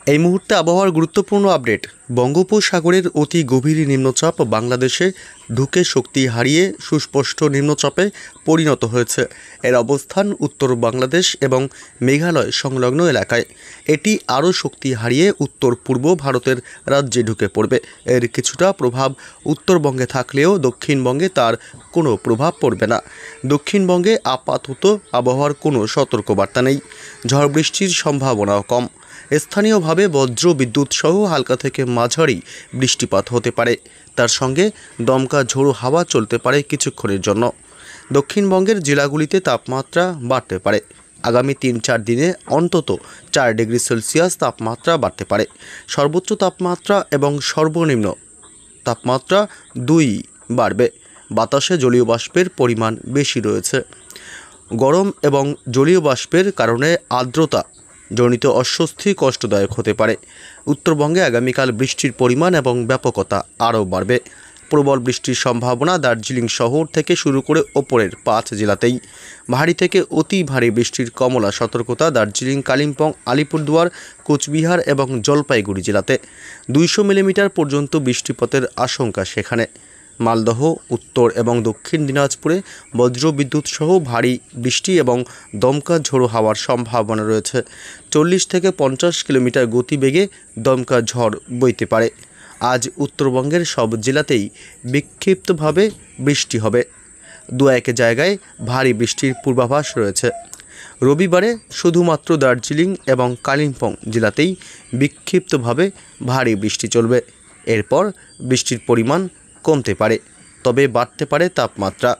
এই মুহূর্তে আবহাওয়ার গুরুত্বপূর্ণ আপডেট। বঙ্গোপসাগরের অতি গভীর নিম্নচাপ বাংলাদেশে ঢুকে শক্তি হারিয়ে সুস্পষ্ট নিম্নচাপে পরিণত হয়েছে। এর অবস্থান উত্তর বাংলাদেশ এবং মেঘালয় সংলগ্ন এলাকায়। এটি আরও শক্তি হারিয়ে উত্তর পূর্ব ভারতের রাজ্যে ঢুকে পড়বে। এর কিছুটা প্রভাব উত্তরবঙ্গে থাকলেও দক্ষিণবঙ্গে তার কোনো প্রভাব পড়বে না। দক্ষিণবঙ্গে আপাতত আবহাওয়ার কোনো সতর্কবার্তা নেই। ঝড় বৃষ্টির সম্ভাবনাও কম। স্থানীয়ভাবে বজ্র বিদ্যুৎ সহ হালকা থেকে মাঝারি বৃষ্টিপাত হতে পারে। তার সঙ্গে দমকা ঝোড়ো হাওয়া চলতে পারে কিছুক্ষণের জন্য। দক্ষিণবঙ্গের জেলাগুলিতে তাপমাত্রা বাড়তে পারে। আগামী ৩-৪ দিনে অন্তত 4 ডিগ্রি সেলসিয়াস তাপমাত্রা বাড়তে পারে। সর্বোচ্চ তাপমাত্রা এবং সর্বনিম্ন তাপমাত্রা 2 বাড়বে। বাতাসে জলীয় বাষ্পের পরিমাণ বেশি রয়েছে। গরম এবং জলীয় বাষ্পের কারণে আর্দ্রতা জনিত অস্বস্তি কষ্টদায়ক হতে পারে। উত্তরবঙ্গে আগামীকাল বৃষ্টির পরিমাণ এবং ব্যাপকতা আরও বাড়বে। প্রবল বৃষ্টির সম্ভাবনা দার্জিলিং শহর থেকে শুরু করে ওপরের 5 জেলাতেই। ভারী থেকে অতি ভারী বৃষ্টির কমলা সতর্কতা দার্জিলিং, কালিম্পং, আলিপুরদুয়ার, কোচবিহার এবং জলপাইগুড়ি জেলাতে। 200 মিলিমিটার পর্যন্ত বৃষ্টিপাতের আশঙ্কা সেখানে। মালদহ, উত্তর এবং দক্ষিণ দিনাজপুরে বজ্রবিদ্যুৎ সহ ভারী বৃষ্টি এবং দমকা ঝোড়ো হাওয়ার সম্ভাবনা রয়েছে। 40 থেকে 50 কিলোমিটার গতিবেগে দমকা ঝড় বইতে পারে। আজ উত্তরবঙ্গের সব জেলাতেই বিক্ষিপ্তভাবে বৃষ্টি হবে। 2-1 জায়গায় ভারী বৃষ্টির পূর্বাভাস রয়েছে। রবিবারে শুধুমাত্র দার্জিলিং এবং কালিম্পং জেলাতেই বিক্ষিপ্তভাবে ভারী বৃষ্টি চলবে। এরপর বৃষ্টির পরিমাণ কমতে পারে, তবে বাড়তে পারে তাপমাত্রা।